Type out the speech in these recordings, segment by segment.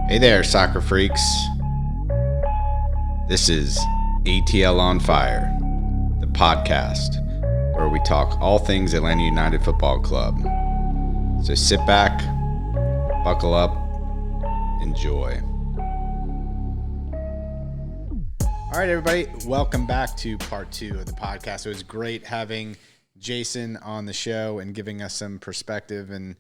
Hey there, soccer freaks. This is ATL On Fire, the podcast where we talk all things Atlanta United Football Club. So sit back, buckle up, enjoy. All right, everybody, welcome back to part 2 of the podcast. It was great having Jason on the show and giving us some perspective, and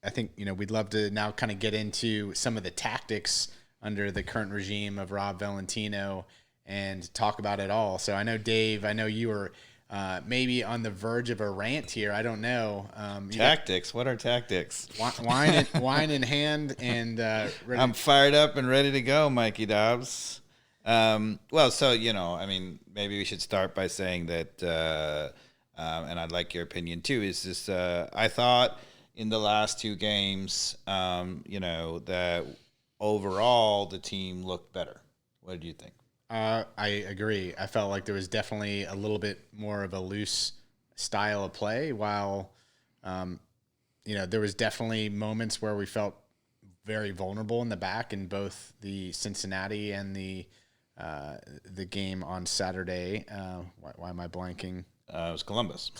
I think, we'd love to now kind of get into some of the tactics under the current regime of Rob Valentino and talk about it all. So I know, Dave, you were maybe on the verge of a rant here. I don't know. Tactics? What are tactics? Wine in hand and ready. I'm fired up and ready to go, Mikey Dobbs. Maybe we should start by saying that, and I'd like your opinion too, is this, I thought in the last 2 games, that overall the team looked better. What did you think? I agree. I felt like there was definitely a little bit more of a loose style of play, while, there was definitely moments where we felt very vulnerable in the back in both the Cincinnati and the game on Saturday. Why am I blanking? It was Columbus.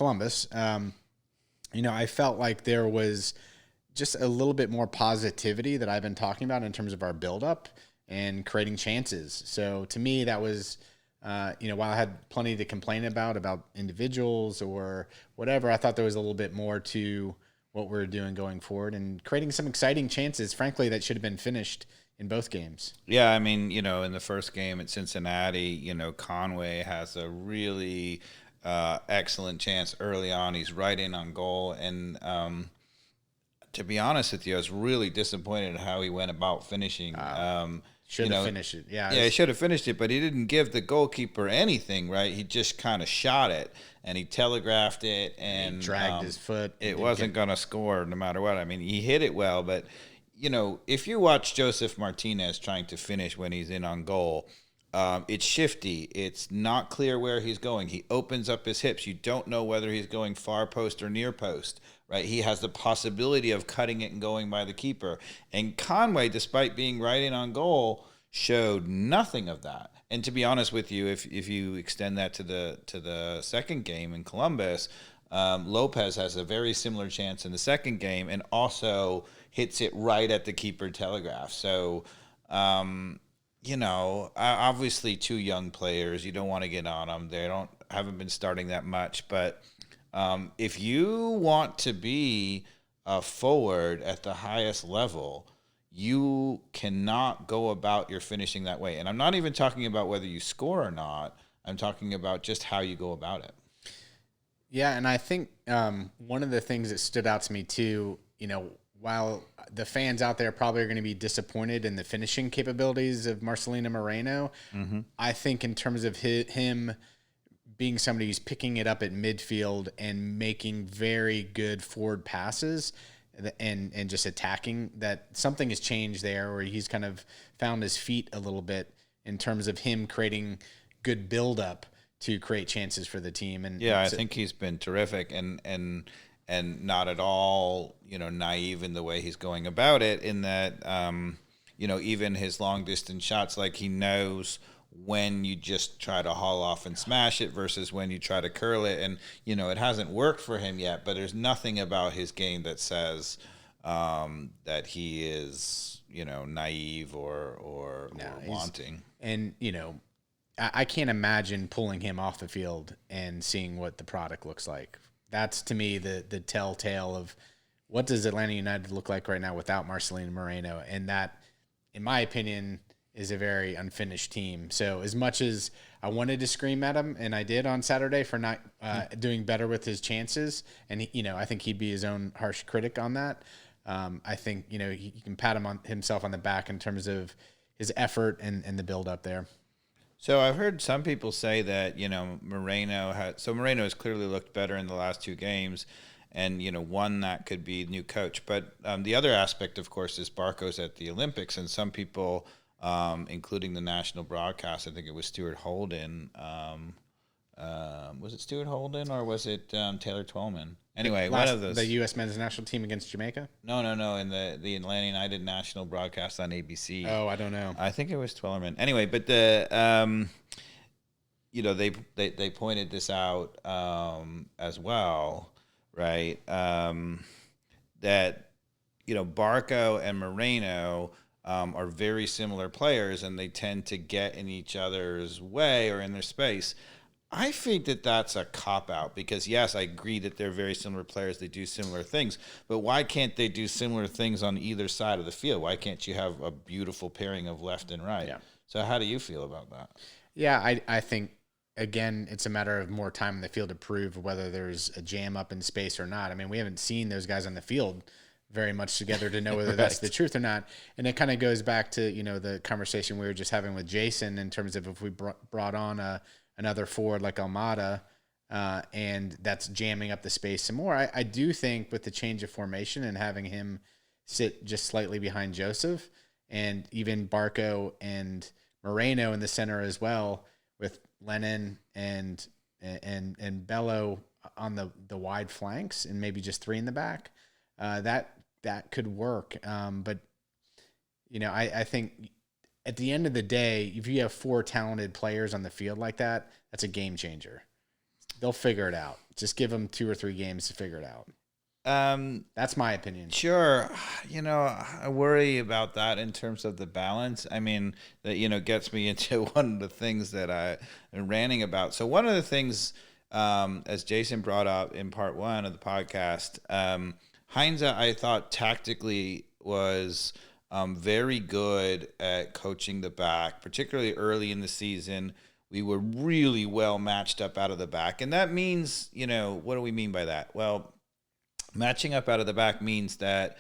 I felt like there was just a little bit more positivity that I've been talking about in terms of our buildup and creating chances. So to me, that was, while I had plenty to complain about individuals or whatever, I thought there was a little bit more to what we're doing going forward and creating some exciting chances, frankly, that should have been finished in both games. Yeah, in the first game at Cincinnati, Conway has a really excellent chance early on. He's right in on goal, and to be honest with you, I was really disappointed at how he went about finishing. Should have finished it. Yeah, he should have finished it, but he didn't give the goalkeeper anything, right? He just kind of shot it, and he telegraphed it, and he dragged his foot. It wasn't going to score no matter what. He hit it well, but, if you watch Joseph Martinez trying to finish when he's in on goal, it's shifty. It's not clear where he's going. He opens up his hips. You don't know whether he's going far post or near post, right? He has the possibility of cutting it and going by the keeper. And Conway, despite being right in on goal, showed nothing of that. And to be honest with you, if you extend that to the second game in Columbus, Lopez has a very similar chance in the second game and also hits it right at the keeper telegraph. So, obviously 2 young players. You don't want to get on them. They haven't been starting that much. But if you want to be a forward at the highest level, you cannot go about your finishing that way. And I'm not even talking about whether you score or not. I'm talking about just how you go about it. Yeah, and I think one of the things that stood out to me too, while the fans out there probably are going to be disappointed in the finishing capabilities of Marcelino Moreno, mm-hmm. I think in terms of him being somebody who's picking it up at midfield and making very good forward passes and just attacking, that something has changed there, where he's kind of found his feet a little bit in terms of him creating good buildup to create chances for the team. And I think he's been terrific and not at all, naive in the way he's going about it, in that, even his long distance shots, like he knows when you just try to haul off and smash it versus when you try to curl it. And, it hasn't worked for him yet, but there's nothing about his game that says that he is, naive or wanting. And, I can't imagine pulling him off the field and seeing what the product looks like. That's, to me, the telltale of what does Atlanta United look like right now without Marcelino Moreno. And that, in my opinion, is a very unfinished team. So as much as I wanted to scream at him, and I did on Saturday for not doing better with his chances, and I think he'd be his own harsh critic on that. I think, he can pat himself on the back in terms of his effort and the build up there. So I've heard some people say that, Moreno has clearly looked better in the last 2 games, and, one that could be new coach. But the other aspect, of course, is Barco's at the Olympics, and some people, including the national broadcast, I think it was Stuart Holden, Was it Stuart Holden or was it Taylor Twellman? Anyway, one of those. The U.S. men's national team against Jamaica? No. In the Atlanta United national broadcast on ABC. Oh, I don't know. I think it was Twellerman. Anyway, but they pointed this out as well, right? That Barco and Moreno are very similar players, and they tend to get in each other's way or in their space. I think that that's a cop-out because, yes, I agree that they're very similar players. They do similar things. But why can't they do similar things on either side of the field? Why can't you have a beautiful pairing of left and right? Yeah. So how do you feel about that? Yeah, I think, again, it's a matter of more time in the field to prove whether there's a jam up in space or not. I mean, we haven't seen those guys on the field very much together to know whether Right. that's the truth or not. And it kind of goes back to, the conversation we were just having with Jason in terms of if we brought on another forward like Almada, and that's jamming up the space some more. I do think with the change of formation and having him sit just slightly behind Joseph and even Barco and Moreno in the center as well with Lennon and Bello on the wide flanks and maybe just three in the back, that could work. But I think at the end of the day, if you have four talented players on the field like that, that's a game changer. They'll figure it out. Just give them 2 or 3 games to figure it out. That's my opinion. Sure. I worry about that in terms of the balance. I mean, that, gets me into one of the things that I'm ranting about. So one of the things, as Jason brought up in part 1 of the podcast, Heinze, I thought tactically was very good at coaching the back, particularly early in the season. We were really well matched up out of the back. And that means, what do we mean by that? Well, matching up out of the back means that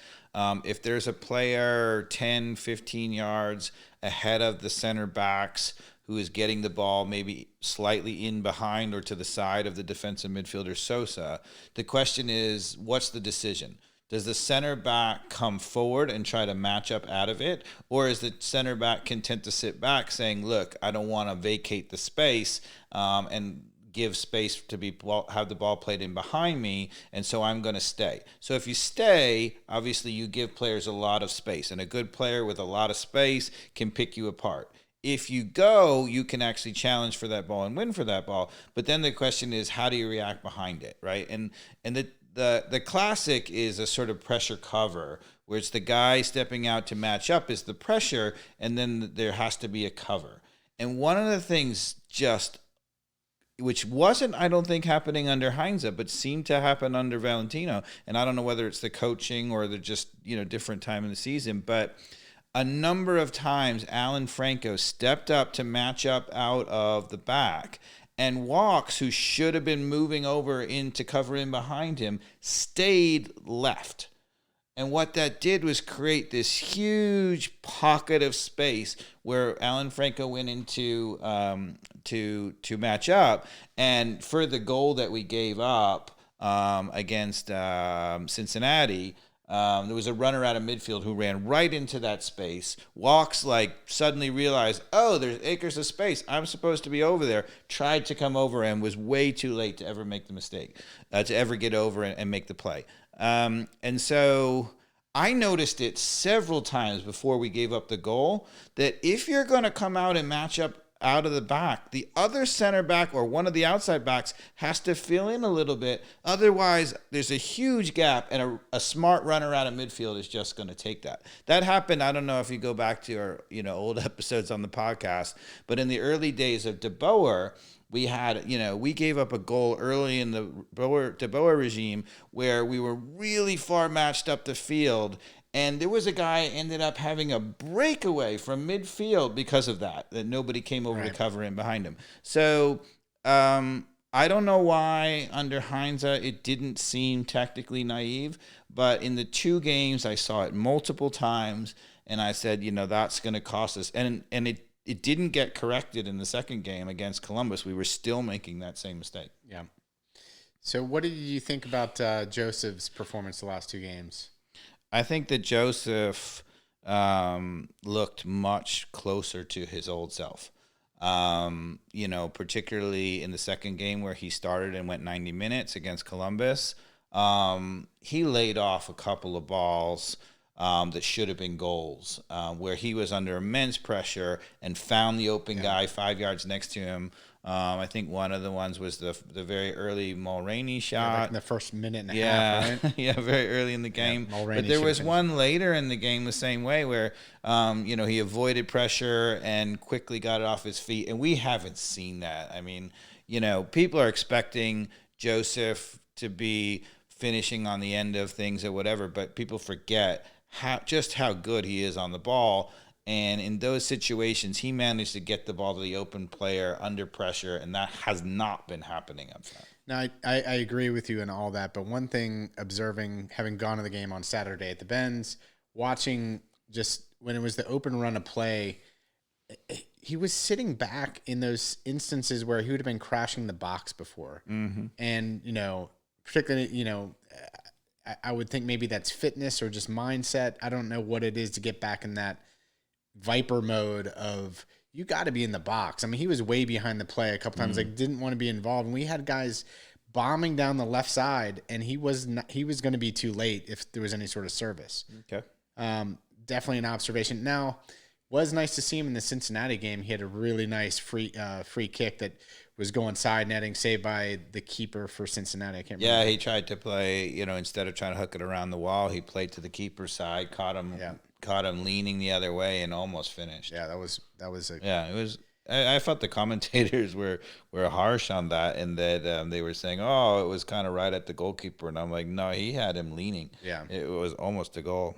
if there's a player 10, 15 yards ahead of the center backs who is getting the ball maybe slightly in behind or to the side of the defensive midfielder Sosa, the question is, what's the decision? Does the center back come forward and try to match up out of it? Or is the center back content to sit back saying, look, I don't want to vacate the space and give space to have the ball played in behind me, and so I'm going to stay. So if you stay, obviously you give players a lot of space, and a good player with a lot of space can pick you apart. If you go, you can actually challenge for that ball and win for that ball. But then the question is, how do you react behind it, right? And the classic is a sort of pressure cover, where it's the guy stepping out to match up is the pressure, and then there has to be a cover. And one of the things which wasn't, I don't think, happening under Heinze, but seemed to happen under Valentino, and I don't know whether it's the coaching or the just, different time in the season, but a number of times Alan Franco stepped up to match up out of the back, and Walks, who should have been moving over in to cover in behind him, stayed left. And what that did was create this huge pocket of space where Alan Franco went into to match up. And for the goal that we gave up against Cincinnati, there was a runner out of midfield who ran right into that space. Walks suddenly realized, oh, there's acres of space. I'm supposed to be over there. Tried to come over and was way too late to ever make the mistake, to ever get over and make the play. And so I noticed it several times before we gave up the goal that if you're going to come out and match up out of the back, the other center back or one of the outside backs has to fill in a little bit. Otherwise, there's a huge gap, and a smart runner out of midfield is just going to take that. That happened, I don't know if you go back to our old episodes on the podcast, but in the early days of De Boer, we had, we gave up a goal early in the De Boer regime where we were really far matched up the field, and there was a guy ended up having a breakaway from midfield because of that nobody came over to cover in behind him. So I don't know why under Heinze it didn't seem tactically naive, but in the 2 games I saw it multiple times, and I said, that's going to cost us. And it didn't get corrected in the second game against Columbus. We were still making that same mistake. Yeah. So what did you think about Joseph's performance the last 2 games? I think that Joseph looked much closer to his old self. Particularly in the second game where he started and went 90 minutes against Columbus. He laid off a couple of balls that should have been goals, where he was under immense pressure and found the open guy 5 yards next to him. I think one of the ones was the very early Mulroney shot. Like in the first minute and a half, right? Yeah, very early in the game. Mulroney but there was one later in the game the same way where, he avoided pressure and quickly got it off his feet. And we haven't seen that. I mean, people are expecting Joseph to be finishing on the end of things or whatever, but people forget how good he is on the ball. And in those situations, he managed to get the ball to the open player under pressure, and that has not been happening up front. Now, I agree with you and all that, but one thing, observing, having gone to the game on Saturday at the Benz, watching just when it was the open run of play, he was sitting back in those instances where he would have been crashing the box before. Mm-hmm. And, particularly, I would think maybe that's fitness or just mindset. I don't know what it is to get back in that Viper mode of you got to be in the box. I mean, he was way behind the play a couple times, didn't want to be involved. And we had guys bombing down the left side, and he was going to be too late if there was any sort of service. Okay. Definitely an observation. Now, was nice to see him in the Cincinnati game. He had a really nice free kick that was going side netting, saved by the keeper for Cincinnati. I can't remember. Yeah, he tried to play, instead of trying to hook it around the wall, he played to the keeper's side, caught him leaning the other way and almost finished. Yeah, that was it was. I thought the commentators were harsh on that, and that they were saying, "Oh, it was kind of right at the goalkeeper," and I'm like, "No, he had him leaning. Yeah, it was almost a goal."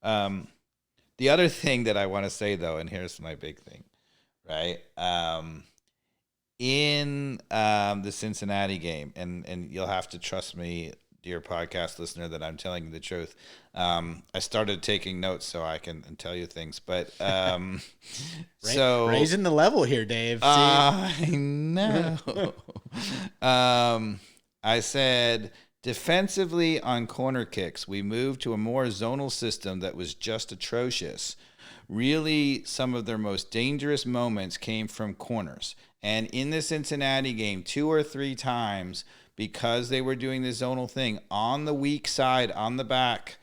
The other thing that I want to say though, and here's my big thing, right? In the Cincinnati game, and you'll have to trust me, dear podcast listener, that I'm telling you the truth. I started taking notes so I can tell you things, but so raising the level here, Dave. I know. I said defensively on corner kicks, we moved to a more zonal system that was just atrocious. Really, some of their most dangerous moments came from corners. And in the Cincinnati game, 2 or 3 times, because they were doing the zonal thing on the weak side, on the back,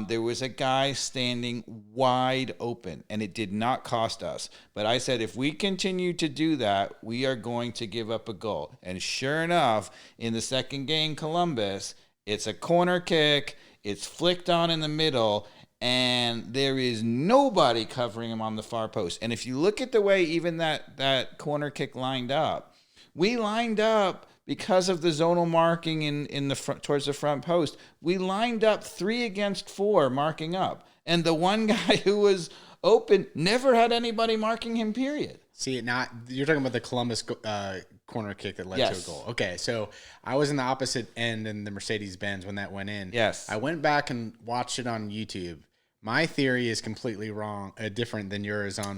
there was a guy standing wide open, and it did not cost us. But I said, if we continue to do that, we are going to give up a goal. And sure enough, in the second game, Columbus, it's a corner kick, it's flicked on in the middle, and there is nobody covering him on the far post. And if you look at the way even that corner kick lined up, we lined up because of the zonal marking in the front towards the front post. We lined up 3 against 4 marking up, and the one guy who was open never had anybody marking him. Period. See, now you're talking about the Columbus corner kick that led to a goal. Okay, so I was in the opposite end in the Mercedes-Benz when that went in. Yes. I went back and watched it on YouTube. My theory is completely wrong, different than yours on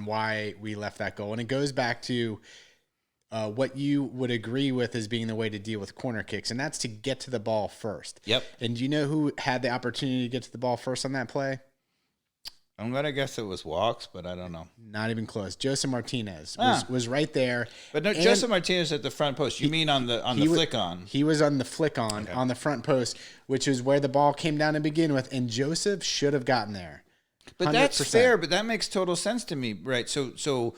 why we left that goal, and it goes back to what you would agree with as being the way to deal with corner kicks, and that's to get to the ball first. Yep. And do you know who had the opportunity to get to the ball first on that play? I'm going to guess it was Walks, but I don't know. Not even close. Joseph Martinez was right there. But no, Joseph Martinez at the front post. You mean on the flick on? He was on the flick on on the front post, which is where the ball came down to begin with, and Joseph should have gotten there. 100%. But that's fair, but that makes total sense to me, right? So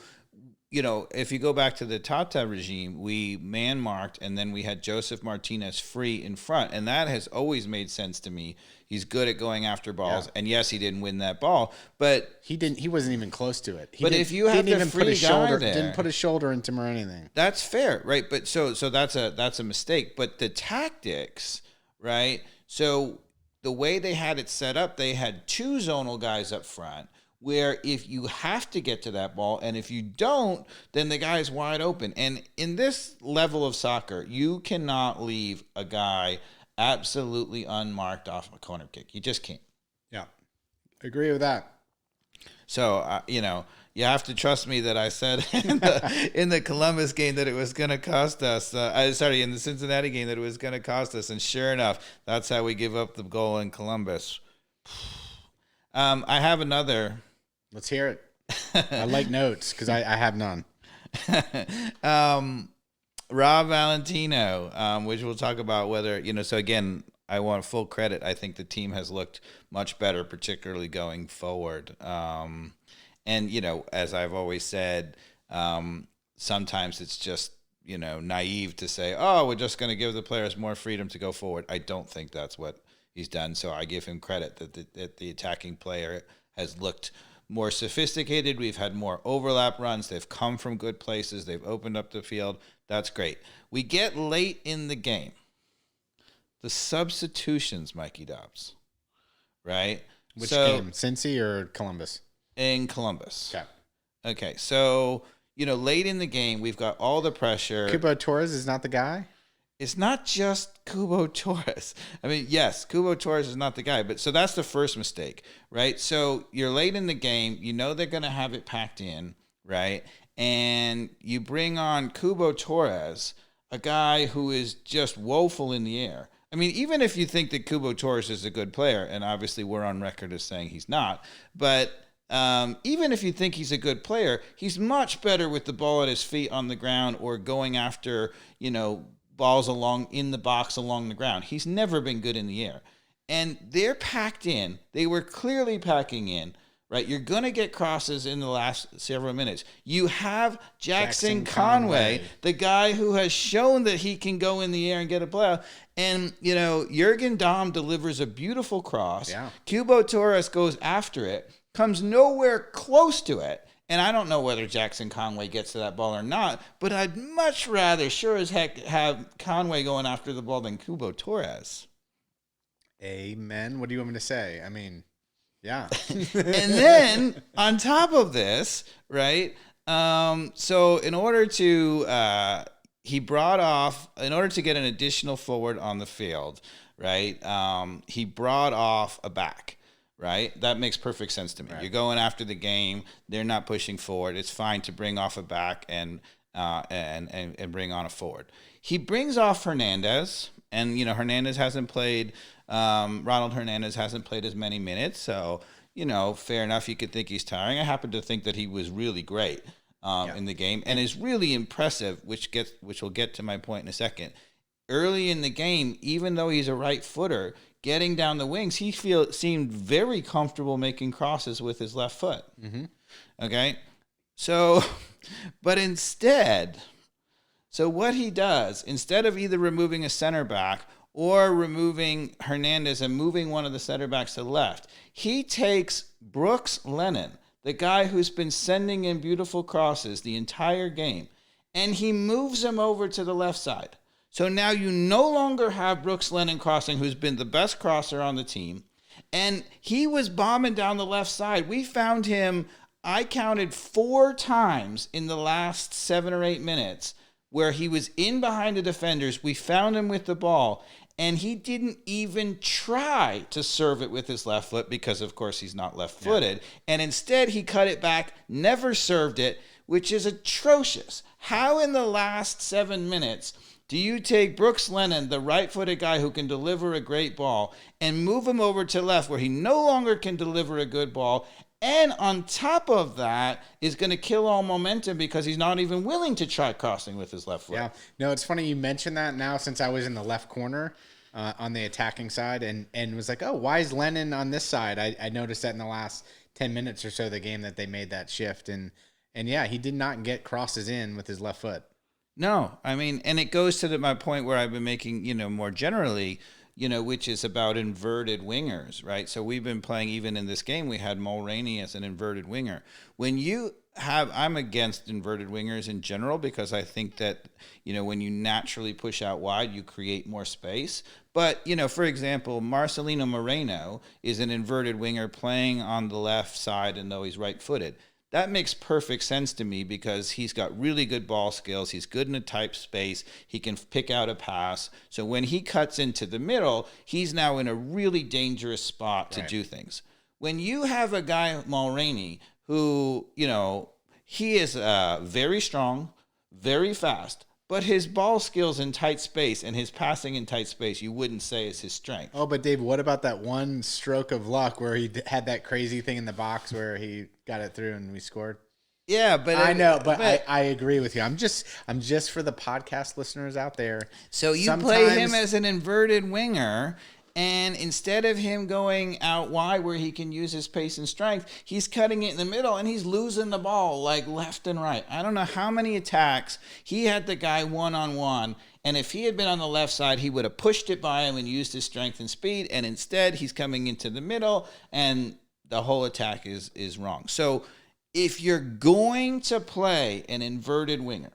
if you go back to the Tata regime, we man-marked, and then we had Joseph Martinez free in front, and that has always made sense to me. He's good at going after balls, and yes, he didn't win that ball, but he wasn't even close to it. If you have the free guy there, didn't put his shoulder into him or anything. That's fair, right? But so that's a mistake. But the tactics, right? So the way they had it set up, they had 2 zonal guys up front, where if you have to get to that ball, and if you don't, then the guy's wide open. And in this level of soccer, you cannot leave a guy absolutely unmarked off a corner kick. You just can't. Yeah, agree with that. So, you have to trust me that I said in the Columbus game that it was going to cost us. In the Cincinnati game that it was going to cost us. And sure enough, that's how we give up the goal in Columbus. I have another. Let's hear it. I like notes because I have none. Rob Valentino, which we'll talk about whether, so again, I want full credit. I think the team has looked much better, particularly going forward. And, as I've always said, sometimes it's just, naive to say, oh, we're just going to give the players more freedom to go forward. I don't think that's what he's done. So I give him credit that the attacking player has looked more sophisticated. We've had more overlap runs. They've come from good places. They've opened up the field. That's great. We get late in the game. The substitutions, Mikey Dobbs, right? Which game? Cincy or Columbus? In Columbus. Okay. So, late in the game, we've got all the pressure. Cubo Torres is not the guy? It's not just Cubo Torres. I mean, yes, Cubo Torres is not the guy, but so that's the first mistake, right? So you're late in the game. They're going to have it packed in, right? And you bring on Cubo Torres, a guy who is just woeful in the air. I mean, even if you think that Cubo Torres is a good player, and obviously we're on record as saying he's not, but even if you think he's a good player, he's much better with the ball at his feet on the ground or going after, balls along in the box along the ground. He's never been good in the air. And they're packed in. They were clearly packing in, right? You're going to get crosses in the last several minutes. You have Jackson Conway, the guy who has shown that he can go in the air and get a blowout. And, Jürgen Damm delivers a beautiful cross. Yeah. Cubo Torres goes after it, comes nowhere close to it. And I don't know whether Jackson Conway gets to that ball or not, but I'd much rather, sure as heck, have Conway going after the ball than Cubo Torres. Amen. What do you want me to say? I mean, yeah. And then on top of this, right? So in order to get an additional forward on the field, right? He brought off a back. Right? That makes perfect sense to me. Right. You're going after the game. They're not pushing forward. It's fine to bring off a back and bring on a forward. He brings off Hernandez, and Hernandez hasn't played. Ronald Hernandez hasn't played as many minutes, so fair enough. You could think he's tiring. I happen to think that he was really great in the game and is really impressive, which will get to my point in a second. Early in the game, even though he's a right footer, getting down the wings, he seemed very comfortable making crosses with his left foot. Mm-hmm. Okay? So, but instead, what he does, instead of either removing a center back or removing Hernandez and moving one of the center backs to the left, he takes Brooks Lennon, the guy who's been sending in beautiful crosses the entire game, and he moves him over to the left side. So now you no longer have Brooks Lennon crossing, who's been the best crosser on the team. And he was bombing down the left side. We found him, I counted 4 times in the last 7 or 8 minutes where he was in behind the defenders. We found him with the ball, and he didn't even try to serve it with his left foot because, of course, he's not left-footed. Yeah. And instead, he cut it back, never served it, which is atrocious. How in the last 7 minutes do you take Brooks Lennon, the right-footed guy who can deliver a great ball, and move him over to left where he no longer can deliver a good ball, and on top of that is going to kill all momentum because he's not even willing to try crossing with his left foot? Yeah. No, it's funny you mentioned that now since I was in the left corner on the attacking side and was like, oh, why is Lennon on this side? I noticed that in the last 10 minutes or so of the game that they made that shift. And yeah, he did not get crosses in with his left foot. No, I mean, and it goes to my point where I've been making, more generally, which is about inverted wingers, right? So we've been playing, even in this game, we had Mulroney as an inverted winger. I'm against inverted wingers in general because I think that, when you naturally push out wide, you create more space. But, for example, Marcelino Moreno is an inverted winger playing on the left side, and though he's right-footed. That makes perfect sense to me because he's got really good ball skills. He's good in a tight space. He can pick out a pass. So when he cuts into the middle, he's now in a really dangerous spot to do things. When you have a guy, Mulroney, who, he is very strong, very fast, But his ball skills in tight space and his passing in tight space, you wouldn't say is his strength. Oh, but Dave, what about that one stroke of luck where he had that crazy thing in the box where he got it through and we scored? Yeah, but I know, but I agree with you. I'm just for the podcast listeners out there. So you play him as an inverted winger, and instead of him going out wide where he can use his pace and strength, he's cutting it in the middle and he's losing the ball like left and right. I don't know how many attacks he had the guy one-on-one, and if he had been on the left side, he would have pushed it by him and used his strength and speed, and instead he's coming into the middle and the whole attack is wrong. So if you're going to play an inverted winger,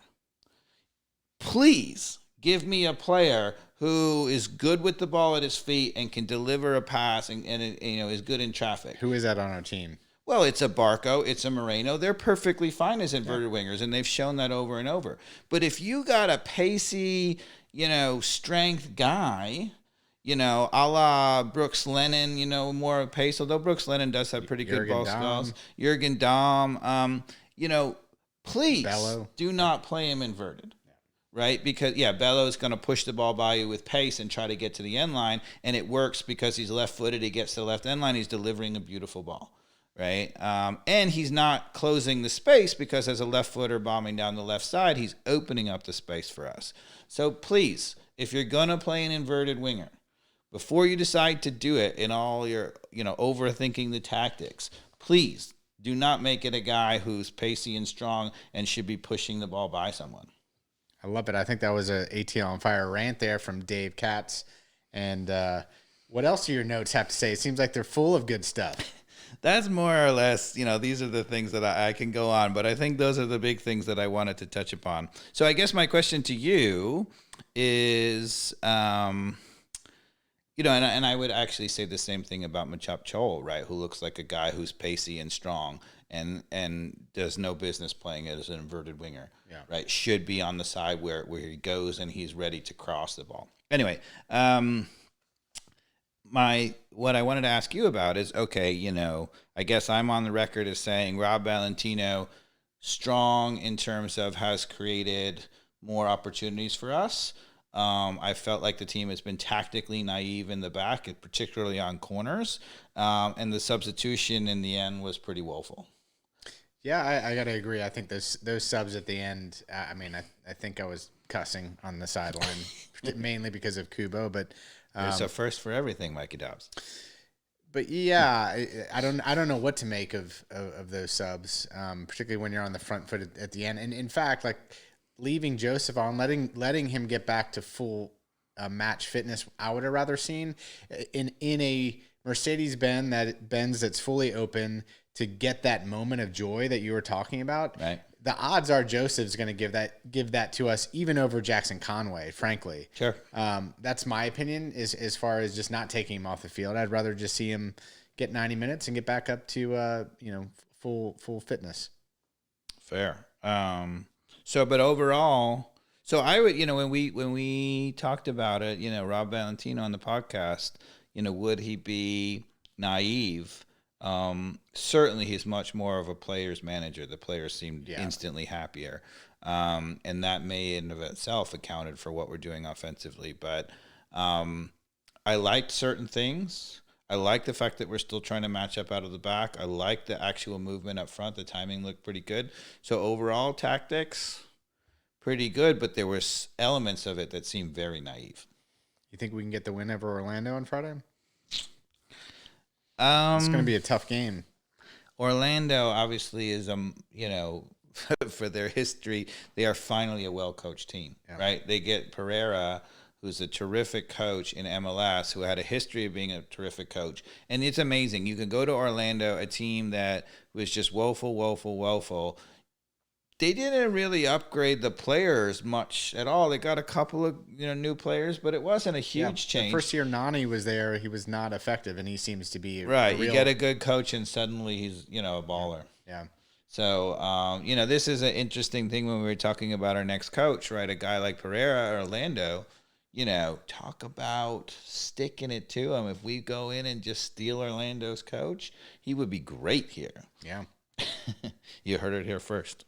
please give me a player who is good with the ball at his feet and can deliver a pass and is good in traffic. Who is that on our team? Well, it's a Barco, it's a Moreno. They're perfectly fine as inverted wingers, and they've shown that over and over. But if you got a pacey, strength guy, a la Brooks Lennon, more pace, although Brooks Lennon does have pretty good ball skills. Jürgen Dahm, please do not play him inverted. Right? Because, Bello's going to push the ball by you with pace and try to get to the end line, and it works because he's left-footed. He gets to the left end line. He's delivering a beautiful ball, right? And he's not closing the space because as a left-footer bombing down the left side, he's opening up the space for us. So please, if you're going to play an inverted winger, before you decide to do it in all your, overthinking the tactics, please do not make it a guy who's pacey and strong and should be pushing the ball by someone. I love it. I think that was a ATL on Fire rant there from Dave Katz. And what else do your notes have to say? It seems like they're full of good stuff. That's more or less, these are the things that I can go on, but I think those are the big things that I wanted to touch upon. So I guess my question to you is, and I would actually say the same thing about Machop Chol, right? Who looks like a guy who's pacey and strong and does no business playing as an inverted winger, right? Should be on the side where he goes and he's ready to cross the ball. Anyway, what I wanted to ask you about is, okay, I guess I'm on the record as saying Rob Valentino, strong in terms of has created more opportunities for us. I felt like the team has been tactically naive in the back, particularly on corners, and the substitution in the end was pretty woeful. Yeah, I got to agree. I think those subs at the end, I think I was cussing on the sideline, mainly because of Cubo, but it's a first for everything, Mikey Dobbs. But yeah, I don't know what to make of those subs, particularly when you're on the front foot at the end. And in fact, like leaving Joseph on, letting him get back to full match fitness, I would have rather seen in a Mercedes-Benz that's fully open to get that moment of joy that you were talking about. Right. The odds are Joseph's going to give that to us, even over Jackson Conway, frankly. Sure. That's my opinion as far as just not taking him off the field. I'd rather just see him get 90 minutes and get back up to full fitness. Fair. But overall, so I would, when we talked about it, Rob Valentino on the podcast, would he be naive? Certainly he's much more of a player's manager. The players seemed instantly happier. And that may in of itself accounted for what we're doing offensively. But I liked certain things. I like the fact that we're still trying to match up out of the back. I like the actual movement up front. The timing looked pretty good. So overall tactics, pretty good, but there were elements of it that seemed very naive. You think we can get the win over Orlando on Friday? It's going to be a tough game. Orlando obviously is, for their history, they are finally a well-coached team, right? They get Pereira, who's a terrific coach in MLS, who had a history of being a terrific coach. And it's amazing. You can go to Orlando, a team that was just woeful. They didn't really upgrade the players much at all. They got a couple of new players, but it wasn't a huge change. The first year Nani was there, he was not effective, and he seems to be right. You get a good coach, and suddenly he's a baller. Yeah. So this is an interesting thing when we were talking about our next coach, right? A guy like Pereira or Orlando. Talk about sticking it to him. If we go in and just steal Orlando's coach, he would be great here. Yeah. You heard it here first.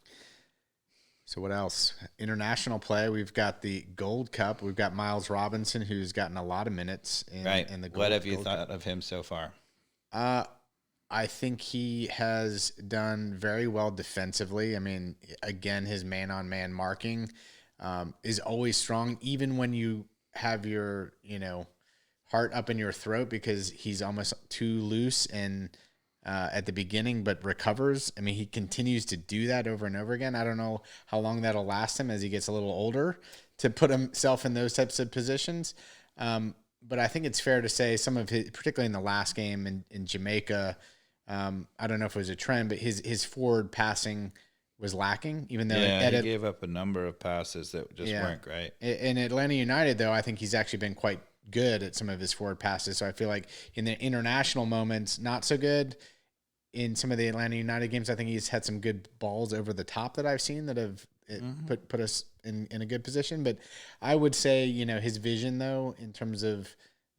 So what else? International play. We've got the Gold Cup. We've got Miles Robinson, who's gotten a lot of minutes in the Gold Cup. What have you thought of him so far? I think he has done very well defensively. I mean, again, his man-on-man marking is always strong, even when you have your, heart up in your throat because he's almost too loose and at the beginning, but recovers. I mean, he continues to do that over and over again. I don't know how long that'll last him as he gets a little older to put himself in those types of positions. But I think it's fair to say some of his, particularly in the last game in Jamaica, I don't know if it was a trend, but his forward passing was lacking, even though he gave up a number of passes that just weren't great. In Atlanta United, though, I think he's actually been quite good at some of his forward passes. So I feel like in the international moments, not so good. In some of the Atlanta United games, I think he's had some good balls over the top that I've seen that have put us in a good position. But I would say, his vision, though, in terms of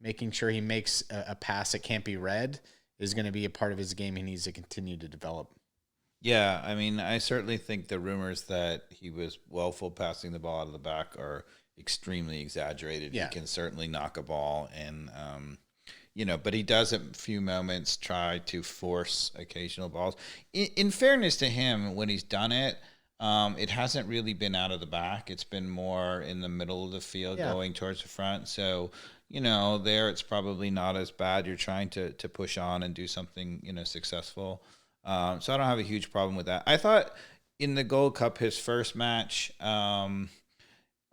making sure he makes a pass that can't be read is going to be a part of his game he needs to continue to develop. Yeah, I mean, I certainly think the rumors that he was woeful passing the ball out of the back are extremely exaggerated. Yeah. He can certainly knock a ball, and but he does at a few moments try to force occasional balls. In fairness to him, when he's done it, it hasn't really been out of the back. It's been more in the middle of the field, going towards the front. So, there it's probably not as bad. You're trying to push on and do something, successful. So I don't have a huge problem with that. I thought in the Gold Cup, his first match,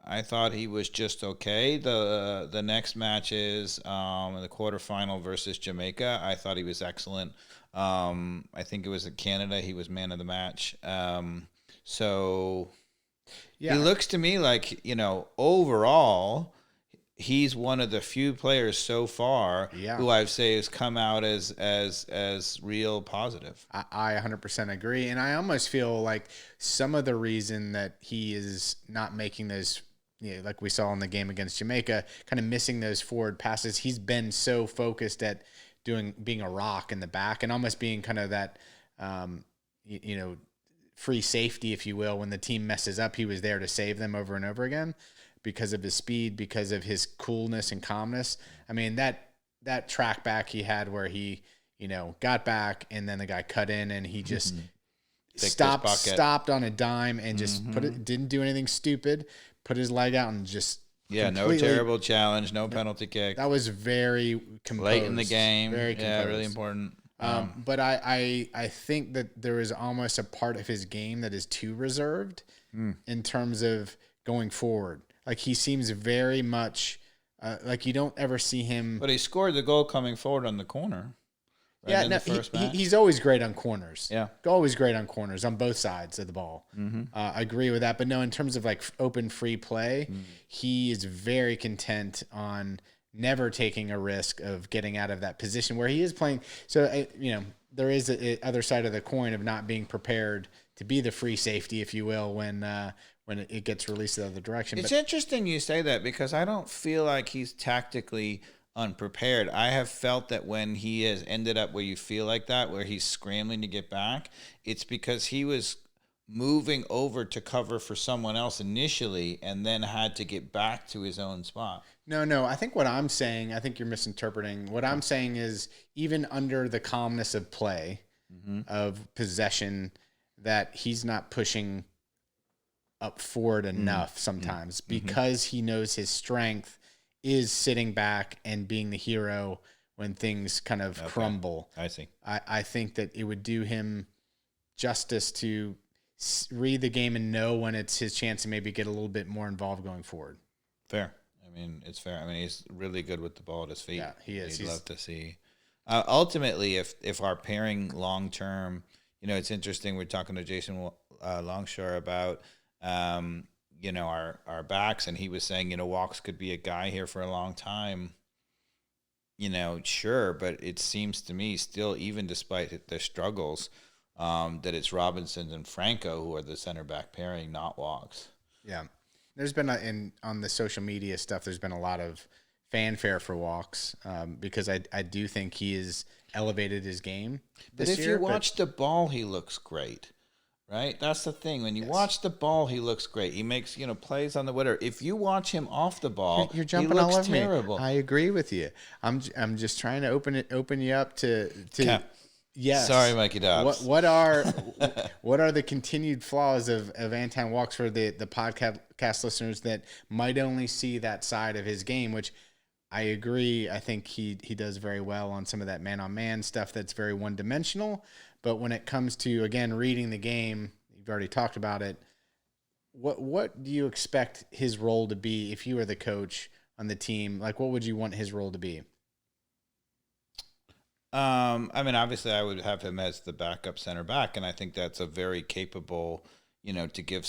I thought he was just okay. The next matches, in the quarterfinal versus Jamaica, I thought he was excellent. I think it was in Canada. He was man of the match. So he looks to me like, overall, he's one of the few players so far who I'd say has come out as real positive. I 100% agree. And I almost feel like some of the reason that he is not making those, like we saw in the game against Jamaica, kind of missing those forward passes, he's been so focused at being a rock in the back and almost being kind of that, free safety, if you will. When the team messes up, he was there to save them over and over again because of his speed, because of his coolness and calmness. I mean, that track back he had where he, got back and then the guy cut in and he just stopped on a dime and just didn't do anything stupid, put his leg out and just no terrible challenge, no penalty kick. That was very composed. Late in the game. Very composed. Yeah, really important. But I think that there is almost a part of his game that is too reserved in terms of going forward. Like he seems very much like you don't ever see him. But he scored the goal coming forward on the corner. He's always great on corners. Yeah, always great on corners on both sides of the ball. I agree with that. But no, in terms of like open free play, he is very content on never taking a risk of getting out of that position where he is playing. So, there is a other side of the coin of not being prepared to be the free safety, if you will, when it gets released the other direction. It's interesting you say that because I don't feel like he's tactically unprepared. I have felt that when he has ended up where you feel like that, where he's scrambling to get back, it's because he was moving over to cover for someone else initially and then had to get back to his own spot. No. I think what I'm saying, I think you're misinterpreting. What I'm saying is even under the calmness of play, of possession, that he's not pushing up forward enough sometimes because he knows his strength is sitting back and being the hero when things kind of crumble. I see. I think that it would do him justice to read the game and know when it's his chance to maybe get a little bit more involved going forward. Fair. I mean, it's fair. I mean, he's really good with the ball at his feet. Yeah, he is. You'd love to see. Ultimately, if our pairing long term, it's interesting. We're talking to Jason Longshore about, our backs, and he was saying, Walks could be a guy here for a long time. Sure, but it seems to me still, even despite the struggles, that it's Robinson and Franco who are the center back pairing, not Walks. Yeah. There's been on the social media stuff, there's been a lot of fanfare for Walks because I do think he has elevated his game this year. But if you watch the ball, he looks great. right? That's the thing. When you watch the ball, he looks great. He makes, plays on the whatever. If you watch him off the ball, You're jumping he looks all over terrible. me. I agree with you. I'm just trying to open you up to yes. Sorry, Mikey Dobbs. What are the continued flaws of Anton Walks for the podcast listeners that might only see that side of his game, which I agree. I think he does very well on some of that man-on-man stuff that's very one-dimensional. But when it comes to, again, reading the game, you've already talked about it. What do you expect his role to be if you were the coach on the team? Like, what would you want his role to be? I mean, obviously, I would have him as the backup center back, and I think that's a very capable, to give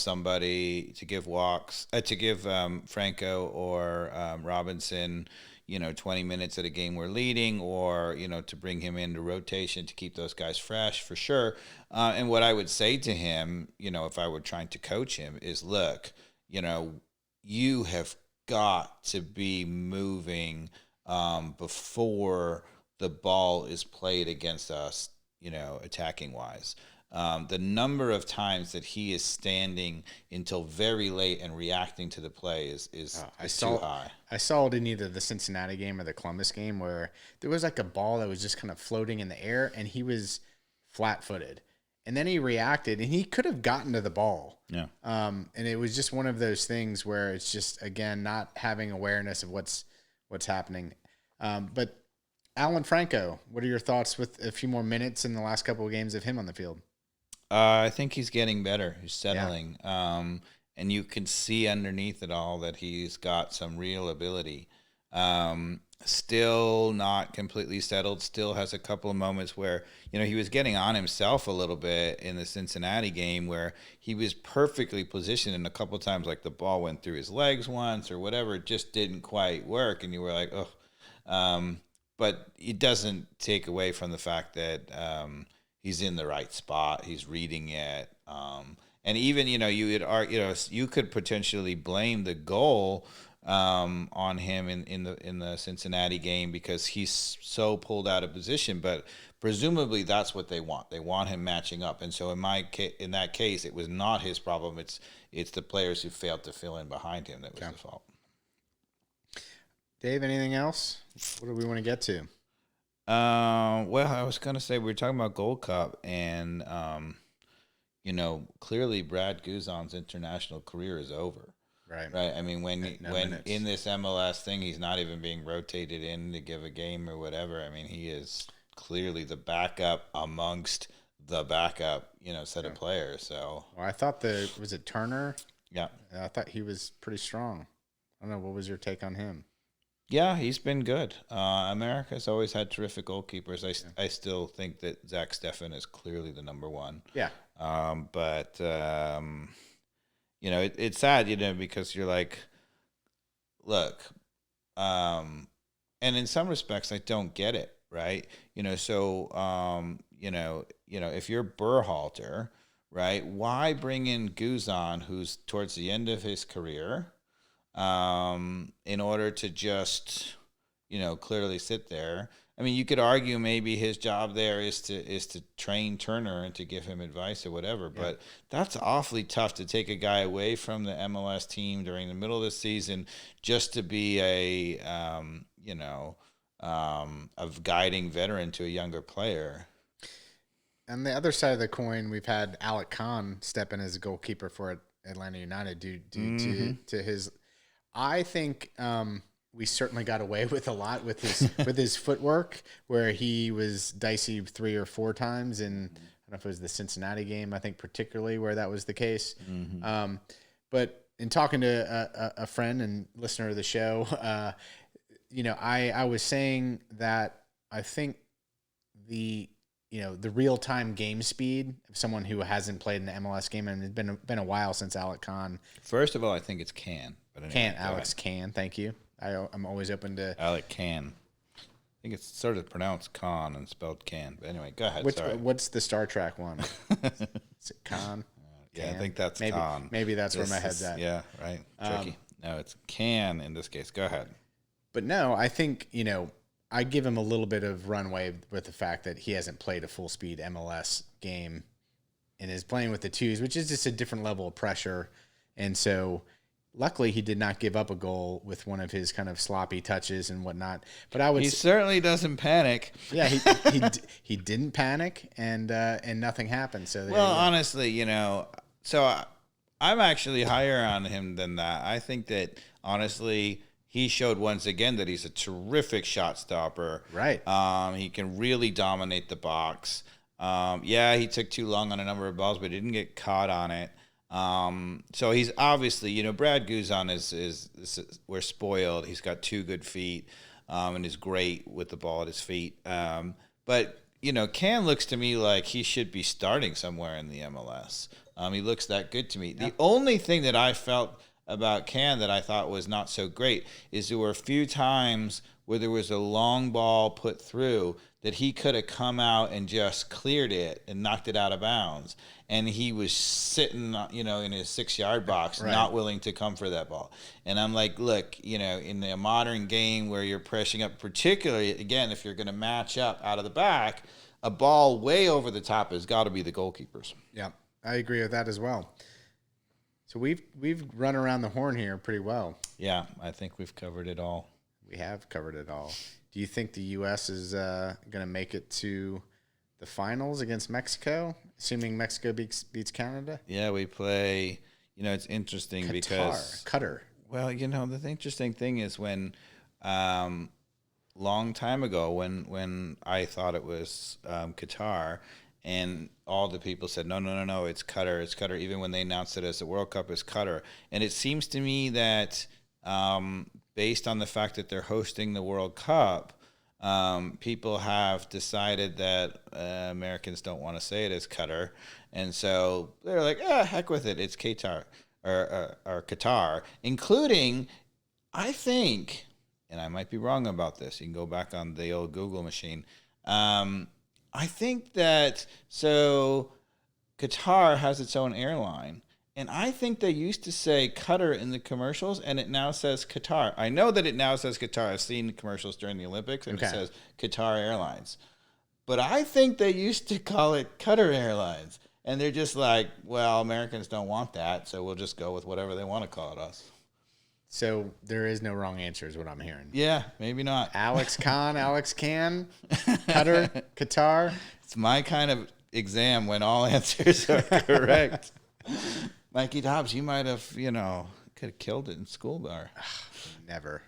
Franco or Robinson, 20 minutes at a game we're leading, or, to bring him into rotation to keep those guys fresh for sure. And what I would say to him, if I were trying to coach him is, look, you have got to be moving before the ball is played against us, attacking wise. The number of times that he is standing until very late and reacting to the play is too high. I saw it in either the Cincinnati game or the Columbus game where there was like a ball that was just kind of floating in the air and he was flat-footed. And then he reacted and he could have gotten to the ball. Yeah. And it was just one of those things where it's just, again, not having awareness of what's happening. But Alan Franco, what are your thoughts with a few more minutes in the last couple of games of him on the field? I think he's getting better. He's settling. Yeah. And you can see underneath it all that he's got some real ability. Still not completely settled. Still has a couple of moments where, he was getting on himself a little bit in the Cincinnati game where he was perfectly positioned, and a couple of times, like the ball went through his legs once or whatever. It just didn't quite work. And you were like, oh. But it doesn't take away from the fact that he's in the right spot. He's reading it. And even, you could potentially blame the goal on him in the Cincinnati game because he's so pulled out of position. But presumably that's what they want. They want him matching up. And so in that case, it was not his problem. It's the players who failed to fill in behind him that was the fault. Dave, anything else? What do we want to get to? Well, I was going to say we were talking about Gold Cup, and clearly Brad Guzan's international career is over. Right. I mean, when in this MLS thing, he's not even being rotated in to give a game or whatever. I mean, he is clearly the backup amongst the backup, set of players. So, well, I thought was it Turner? Yeah, I thought he was pretty strong. I don't know. What was your take on him? Yeah, he's been good. America's always had terrific goalkeepers. I still think that Zach Steffen is clearly the number one. Yeah. But it's sad, because you're like, look, and in some respects, I don't get it, right? So, if you're Berhalter, right, why bring in Guzan, who's towards the end of his career, in order to just, clearly sit there? I mean, you could argue maybe his job there is to train Turner and to give him advice or whatever, but that's awfully tough to take a guy away from the MLS team during the middle of the season just to be a guiding veteran to a younger player. On the other side of the coin, we've had Kann step in as a goalkeeper for Atlanta United due to his. I think we certainly got away with a lot with his footwork, where he was dicey 3 or 4 times, and I don't know if it was the Cincinnati game, I think particularly where that was the case. Mm-hmm. But in talking to a friend and listener of the show, I was saying that I think the real-time game speed of someone who hasn't played an MLS game, and it's been a while since Kann. First of all, I think it's Kann. Alex Kann, thank you. I'm always open to... Alex Kann. I think it's sort of pronounced Kann and spelled Can. But anyway, go ahead. What's the Star Trek one? Is it Kann? Yeah, I think that's maybe, Kann. Maybe that's where my head's at. Yeah, right. Tricky. No, it's Kann in this case. Go ahead. But no, I think, I give him a little bit of runway with the fact that he hasn't played a full-speed MLS game and is playing with the twos, which is just a different level of pressure. And so luckily he did not give up a goal with one of his kind of sloppy touches and whatnot. But he certainly doesn't panic. Yeah, he didn't panic, and nothing happened. So honestly, so I'm actually higher on him than that. I think that honestly, he showed once again that he's a terrific shot stopper. Right. He can really dominate the box. He took too long on a number of balls, but didn't get caught on it. So he's obviously, Brad Guzan is we're spoiled. He's got 2 good feet, and is great with the ball at his feet. But Kann looks to me like he should be starting somewhere in the MLS. He looks that good to me. Yeah. The only thing that I felt about Kann that I thought was not so great is there were a few times where there was a long ball put through that he could have come out and just cleared it and knocked it out of bounds. And he was sitting, in his 6-yard box, right, not willing to come for that ball. And I'm like, look, in the modern game where you're pressing up, particularly, again, if you're going to match up out of the back, a ball way over the top has got to be the goalkeepers. Yeah, I agree with that as well. So we've run around the horn here pretty well. Yeah, I think we've covered it all. We have covered it all. Do you think the U.S. is going to make it to the finals against Mexico, assuming Mexico beats Canada? Yeah, we play. It's interesting because Qatar. Well, the interesting thing is when long time ago when I thought it was Qatar, and all the people said, no, it's Qatar. Even when they announced it as the World Cup, it's Qatar. And it seems to me that based on the fact that they're hosting the World Cup, people have decided that Americans don't want to say it as Qatar. And so they're like, heck with it. It's Qatar or Qatar, including, I think, and I might be wrong about this. You can go back on the old Google machine. I think that, so Qatar has its own airline, and I think they used to say Qatar in the commercials, and it now says Qatar. I know that it now says Qatar. I've seen commercials during the Olympics, and It says Qatar Airlines. But I think they used to call it Qatar Airlines, and they're just like, well, Americans don't want that, so we'll just go with whatever they want to call it us. So there is no wrong answer is what I'm hearing. Yeah, maybe not. Alex Kann, Qatar. It's my kind of exam when all answers are correct. Mikey Dobbs, you might have, could have killed it in school bar. Never.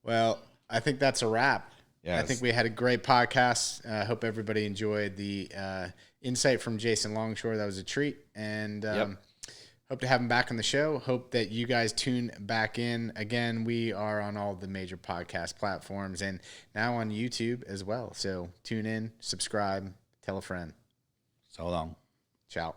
Well, I think that's a wrap. Yes. I think we had a great podcast. I hope everybody enjoyed the insight from Jason Longshore. That was a treat. And hope to have him back on the show. Hope that you guys tune back in. Again, we are on all the major podcast platforms and now on YouTube as well. So tune in, subscribe, tell a friend. So long. Ciao.